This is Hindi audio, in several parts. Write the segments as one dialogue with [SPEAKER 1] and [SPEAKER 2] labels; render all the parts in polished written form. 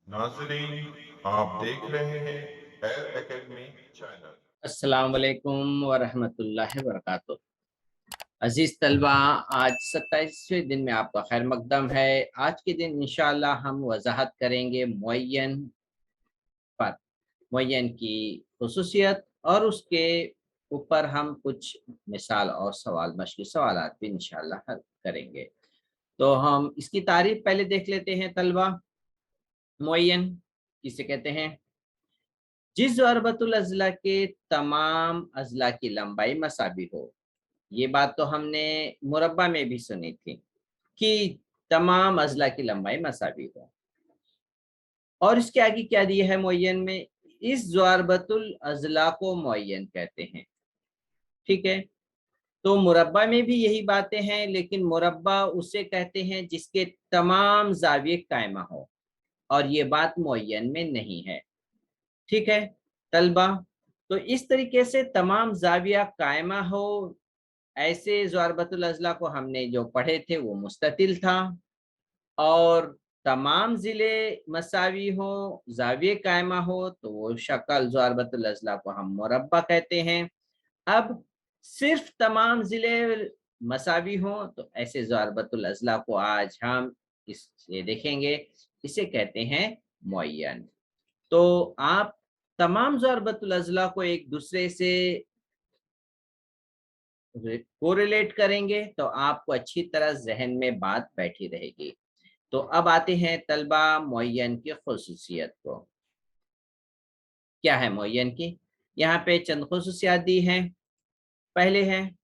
[SPEAKER 1] नाज़रीन, आप देख रहे हैं एयर एकेडमी चैनल।
[SPEAKER 2] अस्सलाम वालेकुम वरहमतुल्लाहि वबरकातुहू। अजीज तलबा, आज 27वें दिन में आपका खैर मकदम है। आज के दिन इंशाअल्लाह हम वजाहत करेंगे मुअय्यन पर, मुअय्यन की खुसूसियत, और उसके ऊपर हम कुछ मिसाल और सवाल मशक़ी सवालात भी इंशाअल्लाह हल करेंगे। तो हम इसकी तारीफ पहले देख लेते हैं तलबा। मुअय्यन किसे कहते हैं? जिस ज़रबतुल अज़ला के तमाम अज़ला की लंबाई मसावी हो। ये बात तो हमने मुरब्बा में भी सुनी थी कि तमाम अज़ला की लंबाई मसावी हो। और इसके आगे क्या दिया है मुअय्यन में? इस ज़रबतुल अज़ला को मुअय्यन कहते हैं। ठीक है? तो मुरब्बा में भी यही बातें हैं, लेकिन मुरब्बा उसे कहते हैं जिसके तमाम ज़ाविये कायमा हो, और ये बात मुअय्यन में नहीं है। ठीक है तलबा? तो इस तरीके से तमाम ज़ाविया कायमा हो, ऐसे ज़रबतुल अज़ला को हमने जो पढ़े थे वो मुस्ततिल था। और तमाम ज़िले मसावी हो, ज़ाविये कायमा हो, तो वो शक्ल ज़रबतुल अज़ला को हम मुरब्बा कहते हैं। अब सिर्फ तमाम ज़िले मसावी हों, तो ऐसे ज़रबतुल अज़ला को आज हम इसे देखेंगे, इसे कहते हैं मुअय्यन। तो आप तमाम ज़रबतुल अज़ला को एक दूसरे से कोरिलेट करेंगे, तो आपको अच्छी तरह ज़हन में बात बैठी रहेगी। तो अब आते हैं तलबा मुअय्यन की ख़ुसूसियत को। क्या है मुअय्यन की? यहाँ पे चंद ख़ुसूसियात दी हैं। पहले है,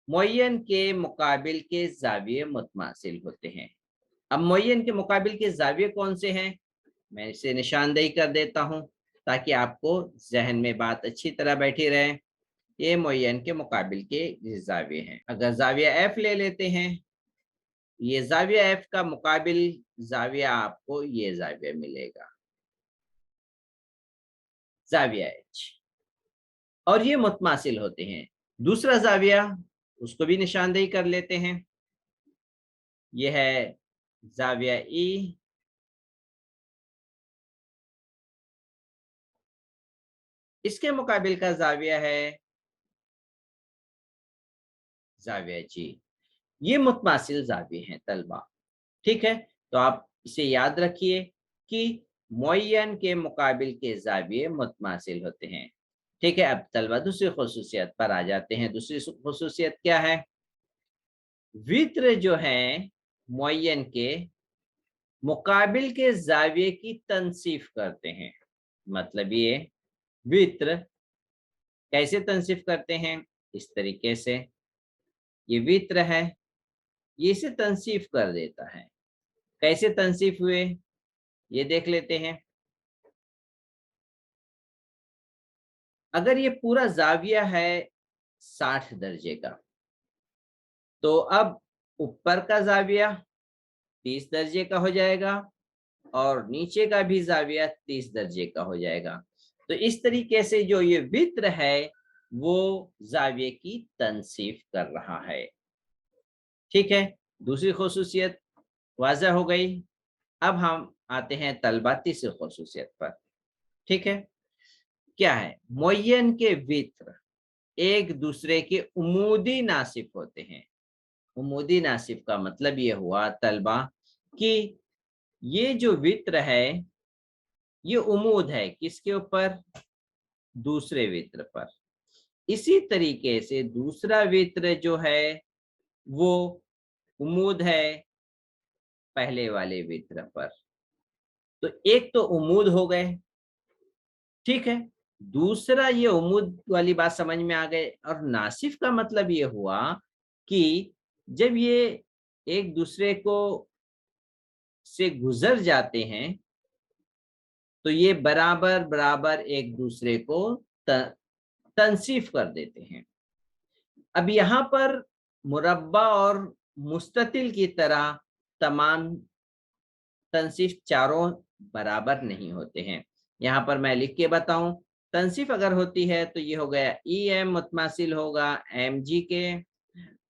[SPEAKER 2] मुअय्यन के मुकाबिल के ज़ाविये मुतमासिल होते हैं। अब मुअय्यन के मुकाबिल के ज़ाविये कौन से हैं? मैं इसे निशानदेही कर देता हूँ, ताकि आपको ज़हन में बात अच्छी तरह बैठी रहे। ये मुअय्यन के मुकाबिल के ज़ाविये हैं। अगर ज़ाविया एफ ले लेते हैं, ये ज़ाविया एफ का मुकाबिल ज़ाविया आपको ये ज़ाविया मिलेगा, ज़ाविया एच, और ये मुतमासिल होते हैं। दूसरा ज़ाविया, उसको भी निशानदेही कर लेते हैं। ये है ज़ाविया ई, इसके मुकाबिल का ज़ाविया है ज़ाविया जी। ये मुतमासिल ज़ाविये हैं तलबा। ठीक है? तो आप इसे याद रखिए कि मुअय्यन के मुकाबिल के ज़ाविये मुतमासिल होते हैं। ठीक है? अब तलबा दूसरी ख़ुसूसियत पर आ जाते हैं। दूसरी ख़ुसूसियत क्या है? वित्र जो हैं मुअय्यन के मुकाबिल के ज़ाविये की तनसीफ करते हैं। मतलब ये वित्र कैसे तनसीफ करते हैं? इस तरीके से, ये वित्र है, ये इसे तनसीफ कर देता है। कैसे तनसीफ हुए? ये देख लेते हैं। अगर ये पूरा ज़ाविया है 60 दर्जे का, तो अब ऊपर का ज़ाविया 30 दर्जे का हो जाएगा, और नीचे का भी ज़ाविया 30 दर्जे का हो जाएगा। तो इस तरीके से जो ये वित्र है, वो ज़ाविये की तनसीफ कर रहा है। ठीक है? दूसरी ख़ुसूसियत वाज़ह हो गई। अब हम आते हैं तलबा तीसरी ख़ुसूसियत पर। ठीक है? क्या है? मुअय्यन के वित्र एक दूसरे के उमूदी नासिब होते हैं। उमूदी नासिब का मतलब ये हुआ तलबा कि ये जो वित्र है, ये उमूद है किसके ऊपर? दूसरे वित्र पर। इसी तरीके से दूसरा वित्र जो है, वो उमूद है पहले वाले वित्र पर। तो एक तो उमूद हो गए, ठीक है? दूसरा ये उम्मीद वाली बात समझ में आ गई, और नासिफ का मतलब ये हुआ कि जब ये एक दूसरे को से गुजर जाते हैं, तो ये बराबर बराबर एक दूसरे को तनसीफ कर देते हैं। अब यहाँ पर मुरब्बा और मुस्ततिल की तरह तमाम तनसीफ चारों बराबर नहीं होते हैं। यहाँ पर मैं लिख के बताऊं, तनसीफ अगर होती है तो ये हो गया ई एम मुतमासिल होगा एम जी के,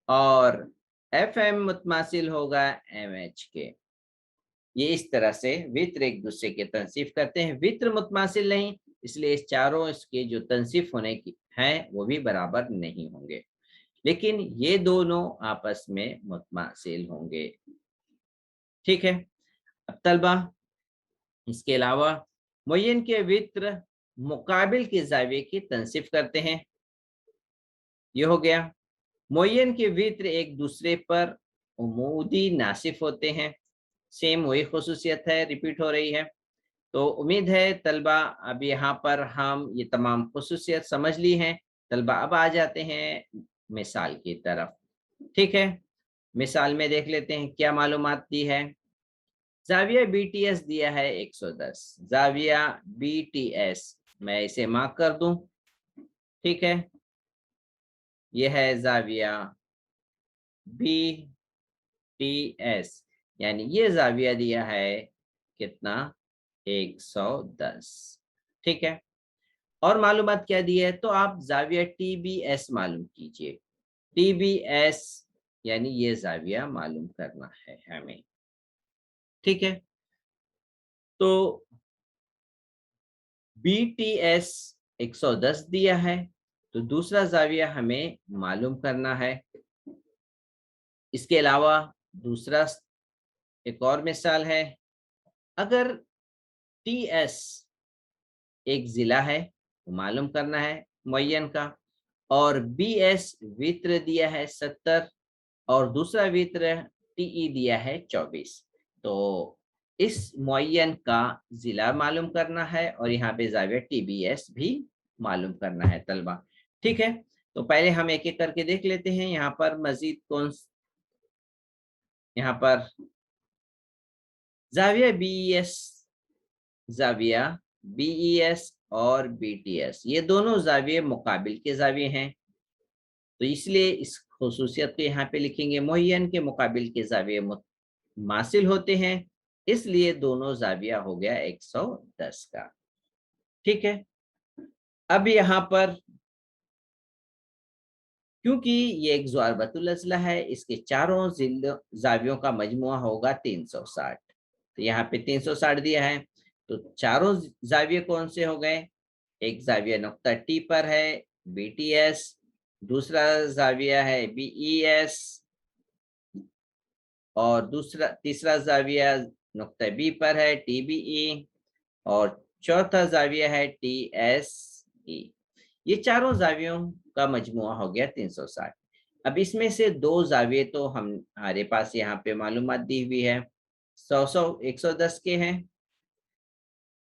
[SPEAKER 2] और एफ एम मुतमासिल होगा एम एच के। ये इस तरह से वित्र एक दूसरे के तनसीफ करते हैं। वित्र मुतमासिल नहीं, इसलिए इस चारों इसके जो तनसीफ होने की हैं वो भी बराबर नहीं होंगे, लेकिन ये दोनों आपस में मुतमासिल होंगे। ठीक है। अब तलबा इसके अलावा मुय्यन के वित्र मुकाबिल के जाविये की तनसीफ करते हैं। ये हो गया। मुय्यन के वित्र एक दूसरे पर उमूदी नासिफ होते हैं। सेम वही खुसूसियत है, रिपीट हो रही है। तो उम्मीद है तलबा अब यहाँ पर हम ये तमाम खुसूसियत समझ ली हैं। तलबा अब आ जाते हैं मिसाल की तरफ। ठीक है, मिसाल में देख लेते हैं क्या मालूमात दी है। जाविया बीटीएस दिया है 110। जाविया बीटीएस मैं इसे मार्क कर दूं। ठीक है, यह है जाविया बीटीएस, यानी ये जाविया दिया है कितना, 110। ठीक है, और मालूमात क्या दी है, तो आप जाविया टीबीएस मालूम कीजिए। टीबीएस यानी ये जाविया मालूम करना है हमें। ठीक है, तो बीटीएस 110 दिया है, तो दूसरा जाविया हमें मालूम करना है। इसके अलावा दूसरा एक और मिसाल है। अगर टीएस एक जिला है तो मालूम करना है मुय्यन का, और बीएस वित्र दिया है 70 और दूसरा वित्र टीई दिया है 24, तो इस मुय्यन का जिला मालूम करना है और यहाँ पे जाविया टीबीएस भी मालूम करना है तलबा। ठीक है, तो पहले हम एक एक करके देख लेते हैं। यहाँ पर मजीद कौन, यहाँ पर जाविया बीईएस, जाविया बीईएस और बीटीएस ये दोनों जाविये मुकाबिल के जाविये हैं, तो इसलिए इस खुसूसियत को यहाँ पे लिखेंगे। मुय्यन के मुकाबिल के जाविये मासिल होते हैं, इसलिए दोनों जाविया हो गया 110 का। ठीक है, अब यहाँ पर क्योंकि ये एक ज़ुअरबतुल अज़ला है, इसके चारों जावियों का मजमुआ होगा 360, तो यहाँ पे 360 दिया है, तो चारों जाविये कौन से हो गए, एक जाविया नुक्ता टी पर है बीटीएस, दूसरा जाविया है बीईएस, और तीसरा जाविया नुक्ता बी पर है टीबीई, और चौथा जाविया है टीएसई। ये चारों जावियों का मजमुआ हो गया 360। अब इसमें से दो जाविये तो हमारे पास यहाँ पे मालूमात दी हुई है, 110 के हैं।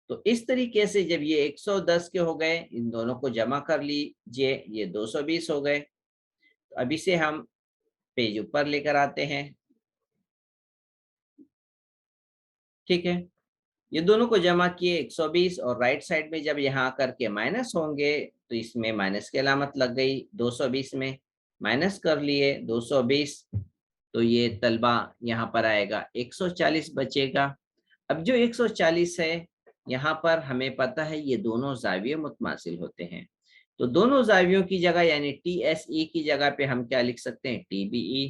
[SPEAKER 2] तो इस तरीके से जब ये 110 के हो गए, इन दोनों को जमा कर लीजिए, ये 220 हो गए। तो अब इसे हम पेज ऊपर लेकर आते हैं। ठीक है, ये दोनों को जमा किए 120, और राइट साइड में जब यहाँ करके माइनस होंगे तो इसमें माइनस की अलामत लग गई, 220 में माइनस कर लिए 220, तो ये तलबा यहाँ पर आएगा 140 बचेगा। अब जो 140 है यहाँ पर हमें पता है ये दोनों जाविये मुतमासिल होते हैं, तो दोनों जावियों की जगह यानी टीएसई की जगह पे हम क्या लिख सकते हैं, टीबीई।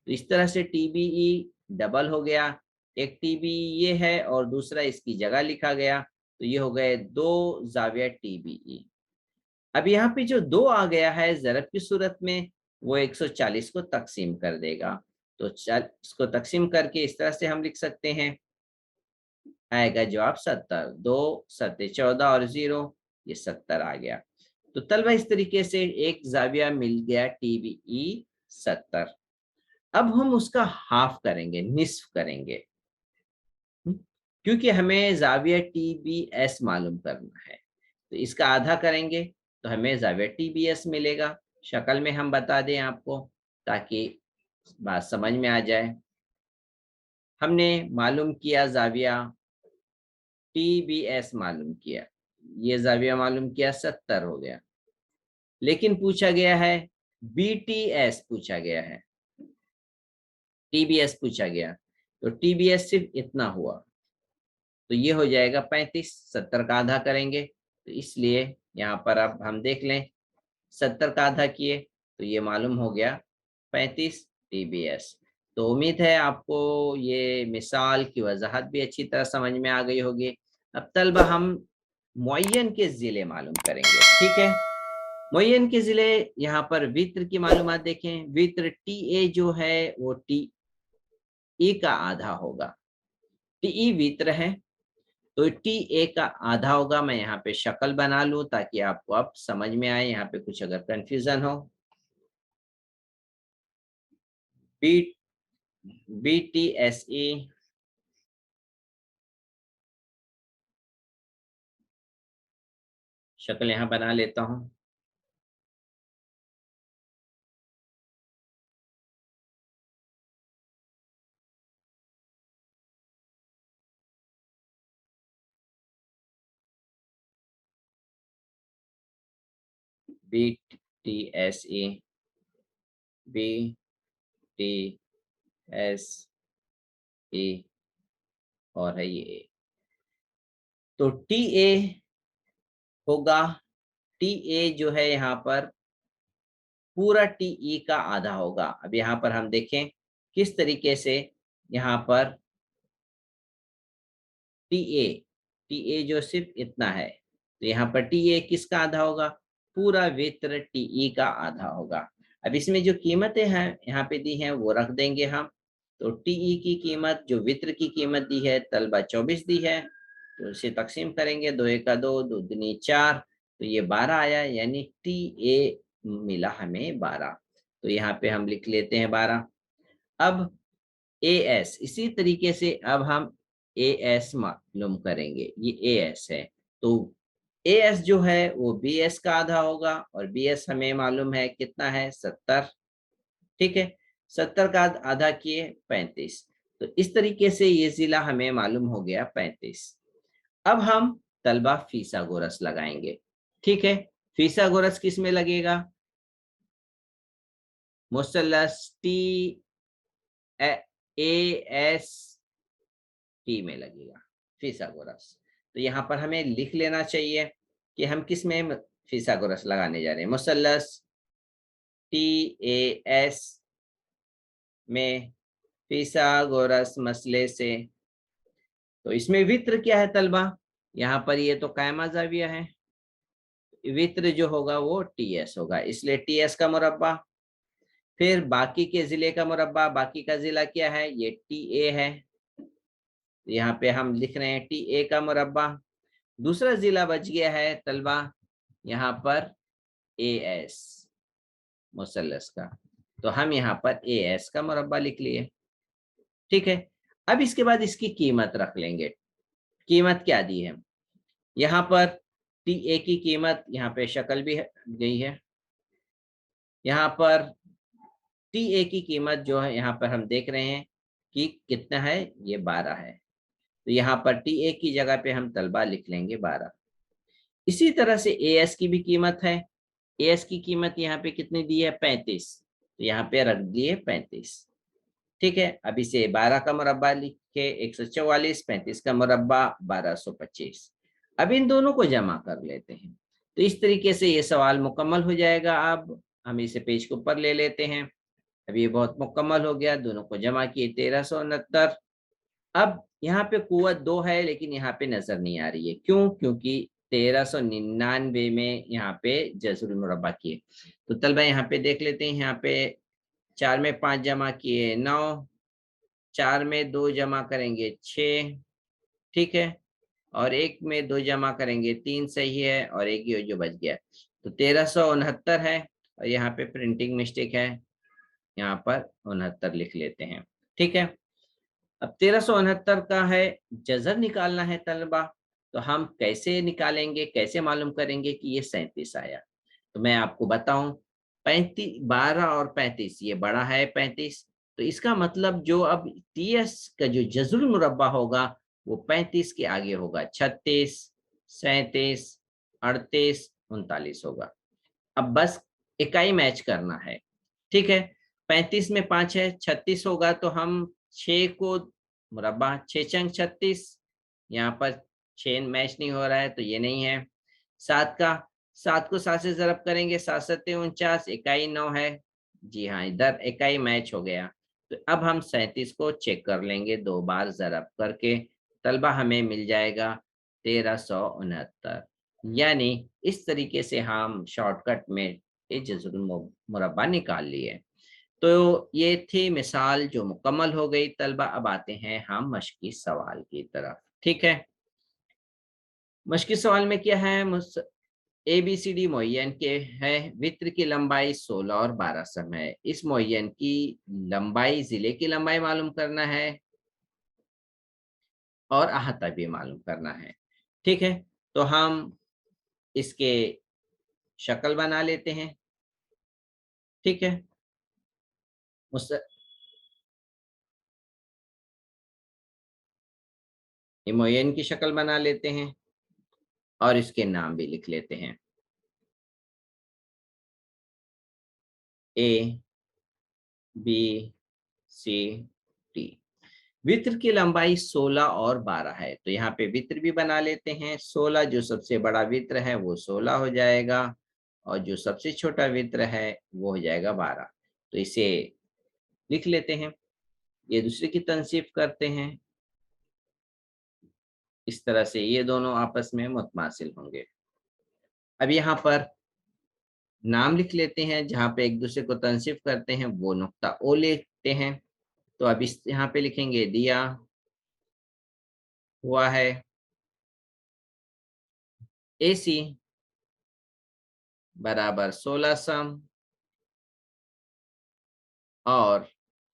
[SPEAKER 2] तो इस तरह से टीबीई डबल हो गया, एक टीबीई ये है और दूसरा इसकी जगह लिखा गया, तो ये हो गए दो जाविया टीबीई। अब यहाँ पे जो दो आ गया है ज़रब की सूरत में, वो 140 को तकसीम कर देगा, तो इसको तकसीम करके इस तरह से हम लिख सकते हैं, आएगा जवाब 70, 2 7 14 और 0, ये 70 आ गया। तो तलबा इस तरीके से एक जाविया मिल गया टीबीई 70। अब हम उसका हाफ करेंगे, निस्फ करेंगे, क्योंकि हमें जाविया टीबीएस मालूम करना है, तो इसका आधा करेंगे तो हमें जाविया टीबीएस मिलेगा। शक्ल में हम बता दें आपको ताकि बात समझ में आ जाए। हमने मालूम किया जाविया टीबीएस मालूम किया, ये जाविया मालूम किया 70 हो गया, लेकिन पूछा गया है बीटीएस, पूछा गया है टीबीएस पूछा गया, तो टीबीएस सिर्फ इतना हुआ, तो ये हो जाएगा 35, 70 का आधा करेंगे, तो इसलिए यहाँ पर अब हम देख लें 70 का आधा किए तो ये मालूम हो गया 35 टीबीएस। तो उम्मीद है आपको ये मिसाल की वजाहत भी अच्छी तरह समझ में आ गई होगी। अब तलबा हम मुअय्यन के ज़िले मालूम करेंगे, ठीक है। मुअय्यन के ज़िले, यहाँ पर वित्र की मालूमात देखें। वित्र टी ए जो है वो टी ई का आधा होगा। टी ई वित्र है तो टी ए का आधा होगा। मैं यहाँ पे शक्ल बना लूं ताकि आपको अब समझ में आए, यहाँ पे कुछ अगर कंफ्यूजन हो। B B T S E शक्ल यहाँ बना लेता हूँ। B T S E, B T S E और है ये। तो टी ए होगा, टी ए जो है यहाँ पर पूरा टी ई का आधा होगा। अब यहाँ पर हम देखें किस तरीके से यहाँ पर टी ए, टी ए जो सिर्फ इतना है, तो यहाँ पर टी ए किसका आधा होगा? पूरा वित्र टी ई का आधा होगा। अब इसमें जो कीमतें हैं यहाँ पे दी हैं वो रख देंगे हम। तो टी ई की कीमत, जो वित्र की कीमत दी है तलबा 24 दी है, तो इसे तकसीम करेंगे, 2 1 2, 2 दूनी 4, तो ये 12 आया, यानी टी ए मिला हमें 12। तो यहाँ पे हम लिख लेते हैं 12। अब ए एस, इसी तरीके से अब हम ए एस मालूम करेंगे। ये ए एस है, तो ए एस जो है वो बी एस का आधा होगा, और बी एस हमें मालूम है कितना है, 70। ठीक है, 70 का आधा किए 35। तो इस तरीके से ये जिला हमें मालूम हो गया 35। अब हम तलबा फीसागोरस लगाएंगे। ठीक है, फीसागोरस किस में लगेगा? मुसल्लस टी ए एस टी में लगेगा फीसागोरस। तो यहाँ पर हमें लिख लेना चाहिए कि हम किस में फीसागोरस लगाने जा रहे हैं। मुसल्लस टी ए एस में फीसागोरस मसले से। तो इसमें वित्र क्या है तलबा? यहाँ पर ये तो कायमा ज़ाविया है, वित्र जो होगा वो टी एस होगा, इसलिए टी एस का मुरब्बा। फिर बाकी के जिले का मुरब्बा, बाकी का जिला क्या है? ये टी ए है, यहाँ पे हम लिख रहे हैं टी ए का मुरब्बा। दूसरा जिला बच गया है तलबा यहाँ पर ए एस मुसल्लस का, तो हम यहाँ पर ए एस का मुरब्बा लिख लिए। ठीक है, अब इसके बाद इसकी कीमत रख लेंगे। कीमत क्या दी है यहाँ पर? टी ए की कीमत यहाँ पे शक्ल भी गई है। यहाँ पर टी ए की कीमत जो है यहाँ पर हम देख रहे हैं कि कितना है, ये 12 है। तो यहाँ पर टी ए की जगह पे हम तलबा लिख लेंगे 12। इसी तरह से ए एस की भी कीमत है। ए एस की कीमत यहाँ पे कितनी दी है? 35, तो यहाँ पे रख दिए 35। ठीक है, अब इसे 12 का मुरब्बा लिख के 144, 35 का मुरब्बा 1225। अब इन दोनों को जमा कर लेते हैं, तो इस तरीके से ये सवाल मुकम्मल हो जाएगा। अब हम इसे पेज के ऊपर ले लेते हैं। अब ये बहुत मुकम्मल हो गया, दोनों को जमा किए 1369। अब यहाँ पे कुव्वत 2 है, लेकिन यहाँ पे नजर नहीं आ रही है। क्यों? क्योंकि 1399 में यहाँ पे जज़रुल मुरब्बा किए। तो तलबा यहाँ पे देख लेते हैं, यहाँ पे 4 में 5 जमा किए 9, 4 में 2 जमा करेंगे 6, ठीक है, और 1 में 2 जमा करेंगे 3, सही है, और एक ये जो बच गया। तो 1369 है, और यहाँ पे प्रिंटिंग मिस्टेक है, यहाँ पर 69 लिख लेते हैं। ठीक है, अब 1369 का है जज़र निकालना है तलबा, तो हम कैसे निकालेंगे, कैसे मालूम करेंगे कि ये 37 आया? तो मैं आपको बताऊं, 35, 12 और 35, ये बड़ा है 35, तो इसका मतलब जो अब टी एस का जो जज़रुल मुरब्बा होगा वो 35 के आगे होगा, 36, 37, 38, 39 होगा। अब बस इकाई मैच करना है। ठीक है, 35 में 5 है, 36 होगा, तो हम 6 को मुरब्बा 6 चंग 36, यहाँ पर 6 मैच नहीं हो रहा है तो ये नहीं है। 7 का, 7 को 7 से ज़रब करेंगे, 7 7 49, इकाई 9 है। जी हाँ, इधर इकाई मैच हो गया। तो अब हम 37 को चेक कर लेंगे 2 बार ज़रब करके, तलबा हमें मिल जाएगा 1369। यानी इस तरीके से हम शॉर्टकट में ये जज़रुल मुरब्बा निकाल लिए। तो ये थी मिसाल जो मुकम्मल हो गई तलबा। अब आते हैं हम मश्की सवाल की तरफ, ठीक है। मश्की सवाल में क्या है, ABCD मुअय्यन के है, वित्र की लंबाई 16 और 12 सम है। इस मुअय्यन की लंबाई, जिले की लंबाई मालूम करना है और अहाता भी मालूम करना है, ठीक है। तो हम इसके शक्ल बना लेते हैं, ठीक है। मुस ये मुअय्यन की शक्ल बना लेते हैं और इसके नाम भी लिख लेते हैं। A B C D। वित्र की लंबाई 16 और 12 है, तो यहाँ पे वित्र भी बना लेते हैं। 16 जो सबसे बड़ा वित्र है वो 16 हो जाएगा, और जो सबसे छोटा वित्र है वो हो जाएगा 12। तो इसे लिख लेते हैं, ये दूसरे की तनसीब करते हैं। इस तरह से ये दोनों आपस में मुतमासिल होंगे। अब यहाँ पर नाम लिख लेते हैं, जहाँ पे एक दूसरे को तनसीब करते हैं वो नुक्ता ओ लिखते हैं। तो अब इस यहाँ पे लिखेंगे दिया हुआ है AC बराबर 16 सम और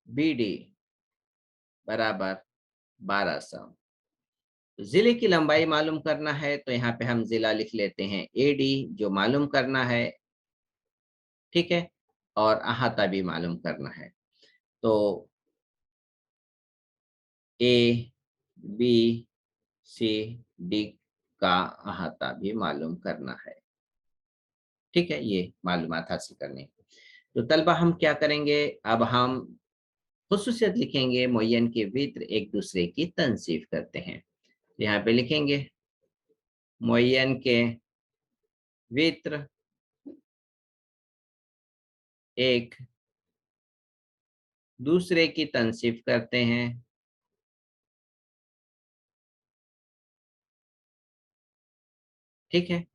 [SPEAKER 2] BD बराबर 12 सम। जिले की लंबाई मालूम करना है, तो यहाँ पे हम जिला लिख लेते हैं AD, जो मालूम करना है, ठीक है। और अहाता भी मालूम करना है, तो ABCD का अहाता भी मालूम करना है, ठीक है। ये मालूमात हासिल करनी है। तो तलबा हम क्या करेंगे, अब हम खुसूसियत लिखेंगे, मुअय्यन के वित्र एक दूसरे की तनसीब करते हैं। यहाँ पे लिखेंगे मुअय्यन के वित्र एक दूसरे की तनसीब करते हैं, ठीक है।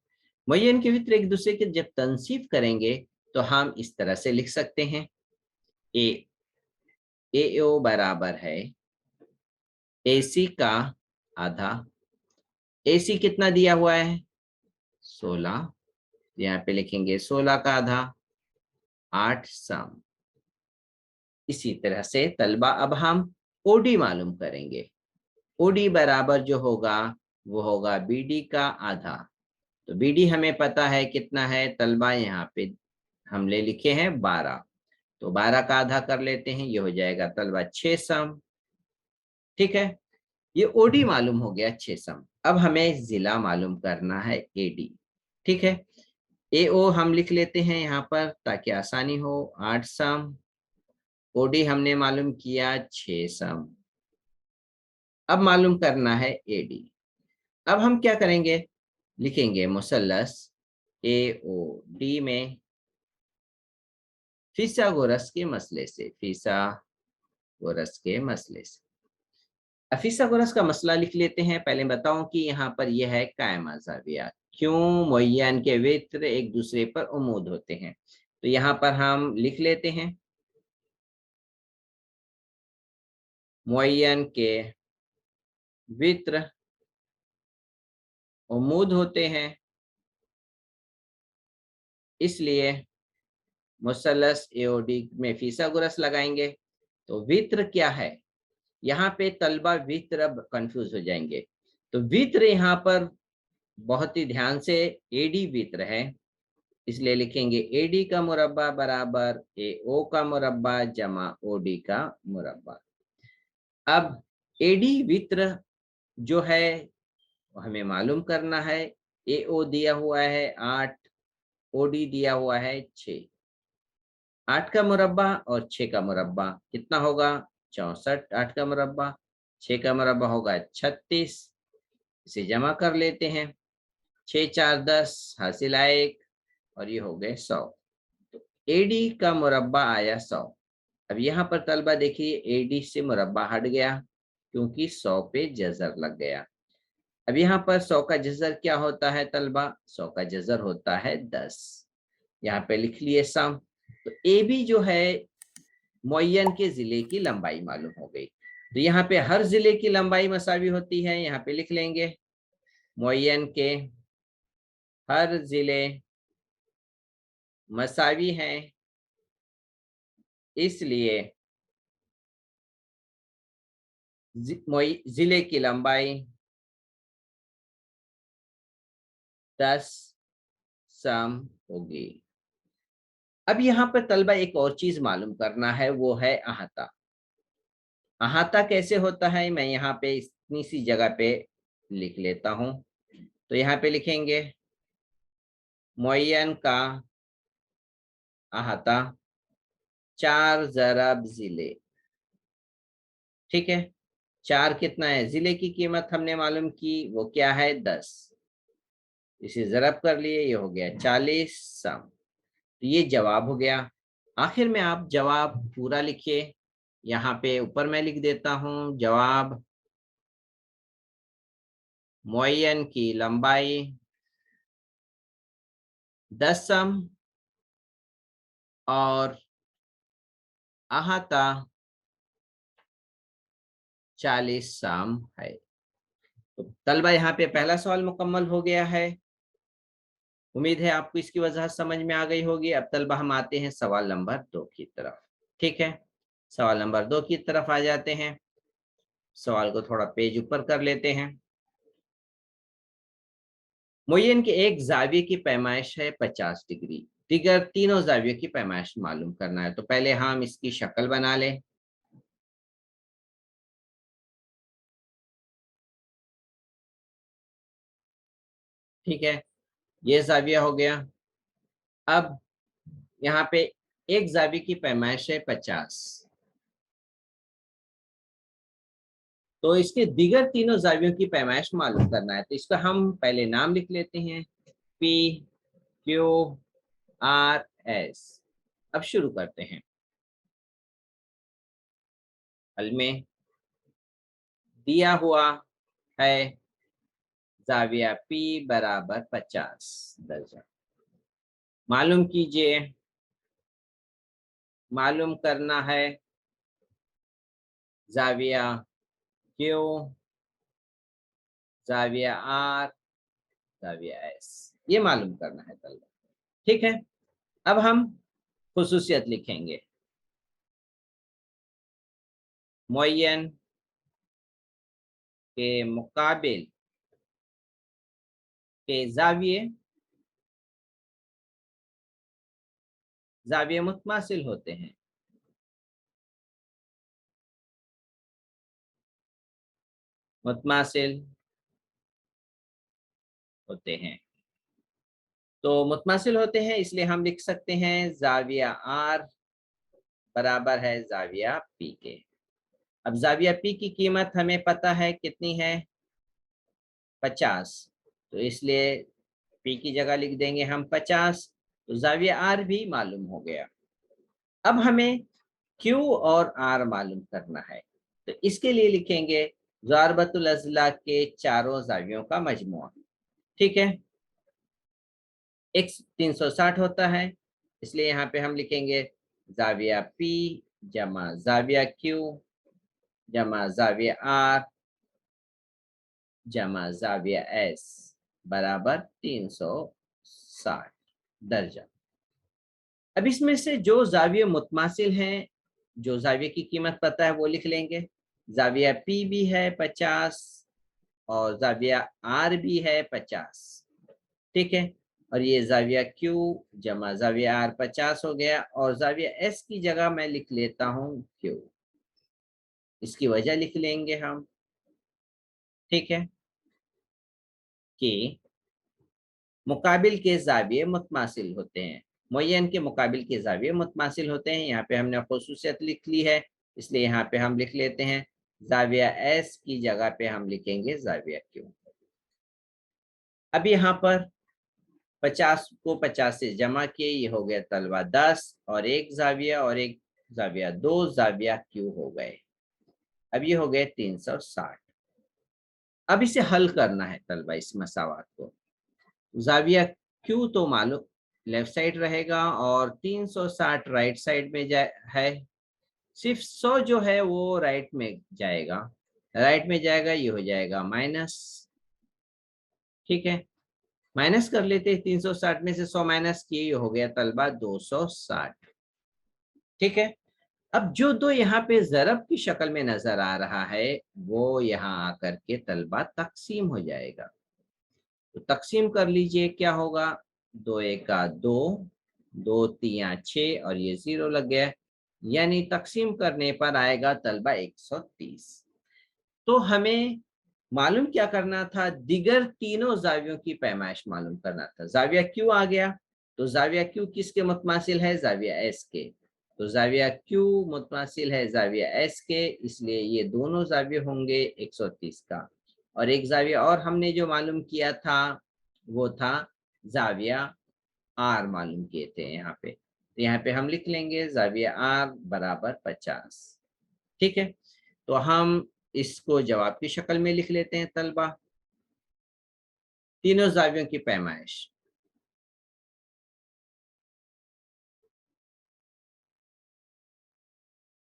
[SPEAKER 2] मुअय्यन के वित्र एक दूसरे की जब तनसीब करेंगे तो हम इस तरह से लिख सकते हैं, ए AO बराबर है AC का आधा। AC कितना दिया हुआ है 16, यहाँ पे लिखेंगे 16 का आधा 8 सम। इसी तरह से तलबा अब हम OD मालूम करेंगे। OD बराबर जो होगा वो होगा BD का आधा। तो BD हमें पता है कितना है तलबा, यहाँ पे हमने लिखे हैं 12, तो 12 का आधा कर लेते हैं, ये हो जाएगा तलबा 6 सम, ठीक है। ये OD मालूम हो गया 6 सम। अब हमें जिला मालूम करना है AD, ठीक है। AO हम लिख लेते हैं यहाँ पर ताकि आसानी हो, 8 सम। OD हमने मालूम किया 6 सम। अब मालूम करना है AD। अब हम क्या करेंगे, लिखेंगे मुसल्लस AOD में फिसागोरस के मसले से, फिसागोरस के मसले से। फिसागोरस का मसला लिख लेते हैं। पहले बताऊं कि यहाँ पर यह है कायमा ज़ाविया, क्यों मुअय्यन के वित्र एक दूसरे पर उमूद होते हैं। तो यहाँ पर हम लिख लेते हैं मुअय्यन के वित्र उमूद होते हैं, इसलिए मुसल्लस AOD में फिसागोरस लगाएंगे। तो वित्र क्या है, यहाँ पे तलबा वित्र अब कंफ्यूज हो जाएंगे। तो वित्र यहाँ पर बहुत ही ध्यान से AD वित्र है, इसलिए लिखेंगे AD का मुरब्बा बराबर AO का मुरब्बा जमा OD का मुरब्बा। अब AD वित्र जो है हमें मालूम करना है। AO दिया हुआ है 8, OD दिया हुआ है 6। 8 का मुरब्बा और 6 का मुरब्बा कितना होगा 64। 8 का मुरब्बा, 6 का मुरब्बा होगा 36। इसे जमा कर लेते हैं, 6 4 10 हासिल आए 1, और ये हो गए 100। तो AD का मुरब्बा आया 100। अब यहाँ पर तलबा देखिए AD से मुरब्बा हट गया क्योंकि 100 पे जज़र लग गया। अब यहाँ पर 100 का जज़र क्या होता है तलबा? 100 का जज़र होता है 10। यहाँ पे लिख लिए सम। तो AB जो है मुअय्यन के ज़िले की लंबाई मालूम हो गई। तो यहाँ पे हर ज़िले की लंबाई मसावी होती है, यहाँ पे लिख लेंगे मुअय्यन के हर ज़िले मसावी हैं, इसलिए ज़िले की लंबाई 10 सम होगी। अब यहाँ पर तलबा एक और चीज मालूम करना है, वो है अहाता। अहाता कैसे होता है, मैं यहाँ पे इतनी सी जगह पे लिख लेता हूँ। तो यहाँ पे लिखेंगे मुअय्यन का अहाता 4 ज़रब ज़िले। ठीक है, 4 कितना है? ज़िले की कीमत हमने मालूम की, वो क्या है? 10। इसे ज़रब कर लिए, ये हो गया 40 सम। तो ये जवाब हो गया। आखिर में आप जवाब पूरा लिखिए। यहाँ पे ऊपर मैं लिख देता हूँ जवाब मुअय्यन की लंबाई 10 सम और अहाता 40 सम है। तो तलबा यहाँ पे पहला सवाल मुकम्मल हो गया है। उम्मीद है आपको इसकी वजह समझ में आ गई होगी। अब तलबा हम आते हैं सवाल नंबर 2 की तरफ। ठीक है, सवाल नंबर 2 की तरफ आ जाते हैं। सवाल को थोड़ा पेज ऊपर कर लेते हैं। मुअय्यन के एक जाविये की पैमाइश है 50 डिग्री, दिगर तीनों जावियों की पैमाइश मालूम करना है। तो पहले हम इसकी शक्ल बना लें। ठीक है, ये जाविया हो गया। अब यहाँ पे एक जाविये की पैमाइश है 50, तो इसके दिगर तीनों जावियों की पैमाइश मालूम करना है। तो इसका हम पहले नाम लिख लेते हैं, P Q R S। अब शुरू करते हैं। हल में दिया हुआ है जाविया P बराबर 50 दर्जा। मालूम कीजिए, मालूम करना है जाविया Q, जाविया R, जाविया S, ये मालूम करना है तलबा। ठीक है, अब हम खुसूसियत लिखेंगे। मुअय्यन के मुकाबिल के जाविये जाविये मुतमासिल होते हैं। मुतमासिल होते हैं, तो मुतमासिल होते हैं इसलिए हम लिख सकते हैं जाविया R बराबर है जाविया P के। अब जाविया P की कीमत हमें पता है कितनी है? 50। तो इसलिए P की जगह लिख देंगे हम 50। तो जाविया R भी मालूम हो गया। अब हमें Q और R मालूम करना है। तो इसके लिए लिखेंगे ज़ारबतुल अज़ला के चारों जावियों का मजमुआ। ठीक है, x 360 होता है, इसलिए यहाँ पे हम लिखेंगे जाविया P जमा जाविया Q जमा जाविया R जमा जाविया S बराबर 360 दर्जा। अब इसमें से जो जाविये मुतमासिल हैं, जो जाविये की कीमत पता है वो लिख लेंगे। जाविया P भी है 50 और जाविया R भी है 50। ठीक है, और ये जाविया Q जमा जाविया R 50 हो गया, और जाविया S की जगह मैं लिख लेता हूँ Q। इसकी वजह लिख लेंगे हम। ठीक है, कि मुकाबिल के जाविये मुतमासिल होते हैं। मुअय्यन के मुकाबिल के जाविये मुतमासिल होते हैं। यहाँ पे हमने खुसूसियत लिख ली है, इसलिए यहाँ पे हम लिख लेते हैं जाविया S की जगह पे हम लिखेंगे जाविया Q। अब यहाँ पर 50 को 50 से जमा किए, ये हो गया तलबा 10 और एक जाविया और एक जाविया 2 जाविया क्यू हो गए। अब ये हो गए 360। अब इसे हल करना है तलबा इस मसावात को। जाविया क्यू तो मालूम लेफ्ट साइड रहेगा और 360 राइट साइड में है। सिर्फ 100 जो है वो राइट में जाएगा। राइट में जाएगा, ये हो जाएगा माइनस। ठीक है, माइनस कर लेते हैं। 360 में से 100 माइनस किए, ये हो गया तलबा 260। ठीक है, अब जो दो यहाँ पे ज़रब की शक्ल में नजर आ रहा है वो यहाँ आकर के तलबा तकसीम हो जाएगा। तो तकसीम कर लीजिए, क्या होगा? 2 एका 2, 2 तिया 6 और ये 0 लग गया, यानी तकसीम करने पर आएगा तलबा 130। तो हमें मालूम क्या करना था? दिगर तीनों जावियों की पैमाइश मालूम करना था। जाविया क्यू आ गया, तो जाविया क्यू किसके मुतमासिल है? जाविया एस के। तो जाविया क्यू मुतमासिल है जाविया एस के, इसलिए ये दोनों जाविये होंगे 130 का। और एक जाविया और हमने जो मालूम किया था वो था जाविया आर मालूम किए थे यहाँ पे। तो यहाँ पे हम लिख लेंगे जाविया आर बराबर 50। ठीक है, तो हम इसको जवाब की शक्ल में लिख लेते हैं तलबा। तीनों जावियों की पैमाइश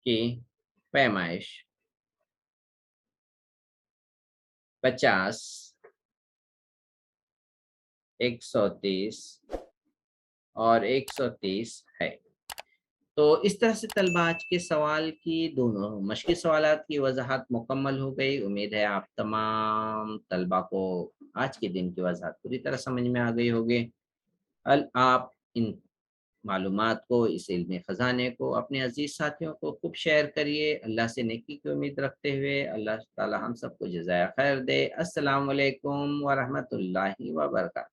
[SPEAKER 2] की पैमाइश 50, 130 और 130 है। तो इस तरह से तलबा आज के सवाल की दोनों मश्की सवालात की वजाहत मुकम्मल हो गई। उम्मीद है आप तमाम तलबा को आज के दिन की वजाहत पूरी तरह समझ में आ गई होगी। अल आप इन मालूमात को, इस इल्मी ख़जाने को अपने अजीज़ साथियों को खूब शेयर करिए। अल्लाह से नेकी की उम्मीद रखते हुए अल्लाह ताला हम सबको जज़ाय खैर दे। अस्सलामु अलैकुम व रहमतुल्लाहि व बरकातहू।